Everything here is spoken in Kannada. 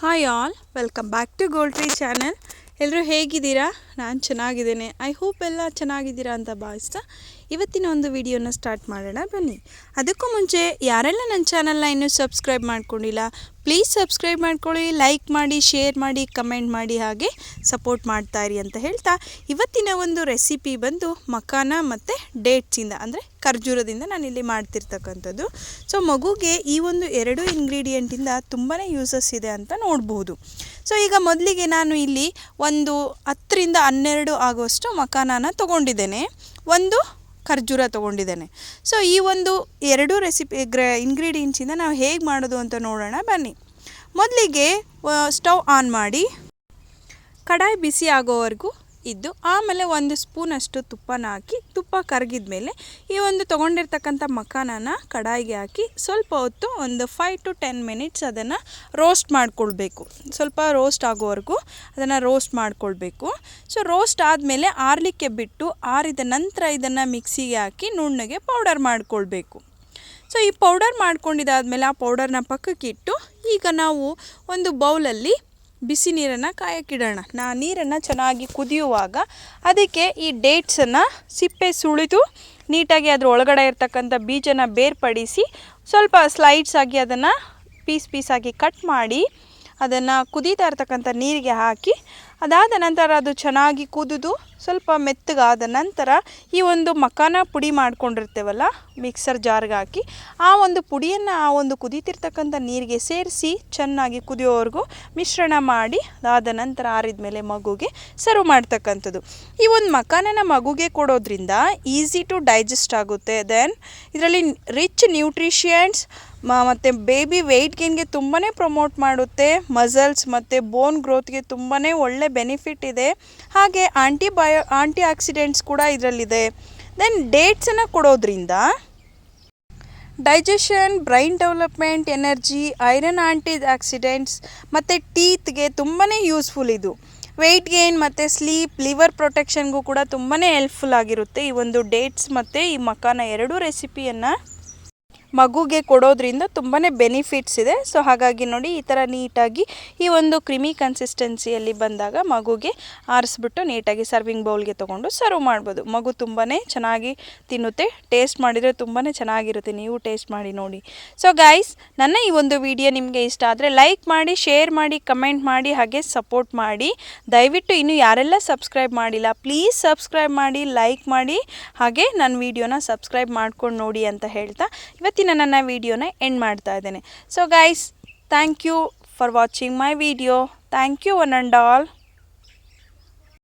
Hi all, welcome back to Gold Tree channel. ಎಲ್ಲರೂ ಹೇಗಿದ್ದೀರಾ? ನಾನು ಚೆನ್ನಾಗಿದ್ದೇನೆ. ಐ ಹೋಪ್ ಎಲ್ಲ ಚೆನ್ನಾಗಿದ್ದೀರಾ ಅಂತ ಭಾವಿಸ್ತಾ ಇವತ್ತಿನ ಒಂದು ವಿಡಿಯೋನ ಸ್ಟಾರ್ಟ್ ಮಾಡೋಣ ಬನ್ನಿ. ಅದಕ್ಕೂ ಮುಂಚೆ ಯಾರೆಲ್ಲ ನನ್ನ ಚಾನಲ್ನ ಇನ್ನೂ ಸಬ್ಸ್ಕ್ರೈಬ್ ಮಾಡ್ಕೊಂಡಿಲ್ಲ, ಪ್ಲೀಸ್ ಸಬ್ಸ್ಕ್ರೈಬ್ ಮಾಡ್ಕೊಳ್ಳಿ, ಲೈಕ್ ಮಾಡಿ, ಶೇರ್ ಮಾಡಿ, ಕಮೆಂಟ್ ಮಾಡಿ, ಹಾಗೆ ಸಪೋರ್ಟ್ ಮಾಡ್ತಾಯಿರಿ ಅಂತ ಹೇಳ್ತಾ ಇವತ್ತಿನ ಒಂದು ರೆಸಿಪಿ ಬಂದು ಮಖಾನ ಮತ್ತು ಡೇಟ್ಸಿಂದ ಅಂದರೆ ಖರ್ಜೂರದಿಂದ ನಾನಿಲ್ಲಿ ಮಾಡ್ತಿರ್ತಕ್ಕಂಥದ್ದು. ಸೊ ಮಗುಗೆ ಈ ಒಂದು 2 ಇಂಗ್ರೀಡಿಯೆಂಟಿಂದ ತುಂಬಾ ಯೂಸಸ್ ಇದೆ ಅಂತ ನೋಡ್ಬೋದು. ಸೊ ಈಗ ಮೊದಲಿಗೆ ನಾನು ಇಲ್ಲಿ ಒಂದು 10ರಿಂದ 12 ಆಗುವಷ್ಟು ಮಖಾನನ ತೊಗೊಂಡಿದ್ದೇನೆ, ಒಂದು ಖರ್ಜೂರ ತೊಗೊಂಡಿದ್ದೇನೆ. ಸೊ ಈ ಒಂದು 2 ರೆಸಿಪಿ ಇಂಗ್ರೀಡಿಯೆಂಟ್ಸಿಂದ ನಾವು ಹೇಗೆ ಮಾಡೋದು ಅಂತ ನೋಡೋಣ ಬನ್ನಿ. ಮೊದಲಿಗೆ ಸ್ಟವ್ ಆನ್ ಮಾಡಿ ಕಡಾಯಿ ಬಿಸಿ ಆಗೋವರೆಗೂ ಇದ್ದು ಆಮೇಲೆ 1 ಸ್ಪೂನಷ್ಟು ತುಪ್ಪನ ಹಾಕಿ, ತುಪ್ಪ ಕರಗಿದ ಮೇಲೆ ಈ ಒಂದು ತೊಗೊಂಡಿರ್ತಕ್ಕಂಥ ಮಖಾನನ ಕಡಾಯಿಗೆ ಹಾಕಿ ಸ್ವಲ್ಪ ಹೊತ್ತು ಒಂದು 5 to 10 ಮಿನಿಟ್ಸ್ ಅದನ್ನು ರೋಸ್ಟ್ ಮಾಡಿಕೊಳ್ಬೇಕು. ಸ್ವಲ್ಪ ರೋಸ್ಟ್ ಆಗೋವರೆಗೂ ಅದನ್ನು ರೋಸ್ಟ್ ಮಾಡಿಕೊಳ್ಬೇಕು. ಸೊ ರೋಸ್ಟ್ ಆದಮೇಲೆ ಆರಲಿಕ್ಕೆ ಬಿಟ್ಟು ಆರಿದ ನಂತರ ಇದನ್ನು ಮಿಕ್ಸಿಗೆ ಹಾಕಿ ನುಣ್ಣಗೆ ಪೌಡರ್ ಮಾಡಿಕೊಳ್ಬೇಕು. ಸೊ ಈ ಪೌಡರ್ ಮಾಡ್ಕೊಂಡಿದ್ದಾದಮೇಲೆ ಆ ಪೌಡರ್ನ ಪಕ್ಕಕ್ಕಿಟ್ಟು ಈಗ ನಾವು ಒಂದು ಬೌಲಲ್ಲಿ ಬಿಸಿ ನೀರನ್ನು ಕಾಯಕ್ಕಿಡೋಣ. ನೀರನ್ನು ಚೆನ್ನಾಗಿ ಕುದಿಯುವಾಗ ಅದಕ್ಕೆ ಈ ಡೇಟ್ಸನ್ನು ಸಿಪ್ಪೆ ಸುಳಿದು ನೀಟಾಗಿ ಅದರ ಒಳಗಡೆ ಇರ್ತಕ್ಕಂಥ ಬೀಜನ ಬೇರ್ಪಡಿಸಿ ಸ್ವಲ್ಪ ಸ್ಲೈಡ್ಸ್ ಆಗಿ ಅದನ್ನು ಪೀಸಾಗಿ ಕಟ್ ಮಾಡಿ ಅದನ್ನು ಕುದೀತಾ ಇರ್ತಕ್ಕಂಥ ನೀರಿಗೆ ಹಾಕಿ, ಅದಾದ ನಂತರ ಅದು ಚೆನ್ನಾಗಿ ಕುದಿದು ಸ್ವಲ್ಪ ಮೆತ್ತಗಾದ ನಂತರ ಈ ಒಂದು ಮಖಾನ ಪುಡಿ ಮಾಡ್ಕೊಂಡಿರ್ತೇವಲ್ಲ ಮಿಕ್ಸರ್ ಜಾರ್ಗೆ ಹಾಕಿ ಆ ಒಂದು ಪುಡಿಯನ್ನು ಆ ಒಂದು ಕುದೀತಿರ್ತಕ್ಕಂಥ ನೀರಿಗೆ ಸೇರಿಸಿ ಚೆನ್ನಾಗಿ ಕುದಿಯೋವರೆಗೂ ಮಿಶ್ರಣ ಮಾಡಿ ಅದಾದ ನಂತರ ಆರಿದ ಮೇಲೆ ಮಗುಗೆ ಸರ್ವ್ ಮಾಡ್ತಕ್ಕಂಥದ್ದು. ಈ ಒಂದು ಮಖಾನನ ಮಗುಗೆ ಕೊಡೋದ್ರಿಂದ ಈಸಿ ಟು ಡೈಜೆಸ್ಟ್ ಆಗುತ್ತೆ. ದೆನ್ ಇದರಲ್ಲಿ ರಿಚ್ ನ್ಯೂಟ್ರಿಷಿಯನ್ಸ್ ಮತ್ತು ಬೇಬಿ ವೆಯ್ಟ್ ಗೇನ್ಗೆ ತುಂಬಾ ಪ್ರಮೋಟ್ ಮಾಡುತ್ತೆ. ಮಸಲ್ಸ್ ಮತ್ತು ಬೋನ್ ಗ್ರೋತ್ಗೆ ತುಂಬಾ ಒಳ್ಳೆ ಬೆನಿಫಿಟ್ ಇದೆ. ಹಾಗೆ ಆಂಟಿ ಆಕ್ಸಿಡೆಂಟ್ಸ್ ಕೂಡ ಇದರಲ್ಲಿದೆ. ದೆನ್ ಡೇಟ್ಸನ್ನು ಕೊಡೋದ್ರಿಂದ digestion, brain development, energy, iron, antioxidants ಮತ್ತು ಟೀತ್ಗೆ ತುಂಬಾ ಯೂಸ್ಫುಲ್ ಇದು. ವೆಯ್ಟ್ ಗೇನ್ ಮತ್ತು ಸ್ಲೀಪ್, ಲಿವರ್ ಪ್ರೊಟೆಕ್ಷನ್ಗೂ ಕೂಡ ತುಂಬಾ ಹೆಲ್ಪ್ಫುಲ್ ಆಗಿರುತ್ತೆ. ಈ ಒಂದು ಡೇಟ್ಸ್ ಮತ್ತು ಈ ಮಖಾನ 2 ರೆಸಿಪಿಯನ್ನು ಮಗುಗೆ ಕೊಡೋದ್ರಿಂದ ತುಂಬಾ ಬೆನಿಫಿಟ್ಸ್ ಇದೆ. ಸೊ ಹಾಗಾಗಿ ನೋಡಿ ಈ ಥರ ನೀಟಾಗಿ ಈ ಒಂದು ಕ್ರಿಮಿ ಕನ್ಸಿಸ್ಟೆನ್ಸಿಯಲ್ಲಿ ಬಂದಾಗ ಮಗುಗೆ ಆರಿಸ್ಬಿಟ್ಟು ನೀಟಾಗಿ ಸರ್ವಿಂಗ್ ಬೌಲ್ಗೆ ತೊಗೊಂಡು ಸರ್ವ್ ಮಾಡ್ಬೋದು. ಮಗು ತುಂಬಾ ಚೆನ್ನಾಗಿ ತಿನ್ನುತ್ತೆ. ಟೇಸ್ಟ್ ಮಾಡಿದರೆ ತುಂಬಾ ಚೆನ್ನಾಗಿರುತ್ತೆ. ನೀವು ಟೇಸ್ಟ್ ಮಾಡಿ ನೋಡಿ. ಸೊ ಗೈಸ್, ನನ್ನ ಈ ಒಂದು ವಿಡಿಯೋ ನಿಮಗೆ ಇಷ್ಟ ಆದರೆ ಲೈಕ್ ಮಾಡಿ, ಶೇರ್ ಮಾಡಿ, ಕಮೆಂಟ್ ಮಾಡಿ, ಹಾಗೆ ಸಪೋರ್ಟ್ ಮಾಡಿ. ದಯವಿಟ್ಟು ಇನ್ನೂ ಯಾರೆಲ್ಲ ಸಬ್ಸ್ಕ್ರೈಬ್ ಮಾಡಿಲ್ಲ ಪ್ಲೀಸ್ ಸಬ್ಸ್ಕ್ರೈಬ್ ಮಾಡಿ, ಲೈಕ್ ಮಾಡಿ, ಹಾಗೆ ನನ್ನ ವಿಡಿಯೋನ ಸಬ್ಸ್ಕ್ರೈಬ್ ಮಾಡ್ಕೊಂಡು ನೋಡಿ ಅಂತ ಹೇಳ್ತಾ ಇವತ್ತಿನ ನನ್ನ ವಿಡಿಯೋನ ಎಂಡ್ ಮಾಡ್ತಾ ಇದ್ದೇನೆ. So guys, thank you for watching my video. Thank you one and all.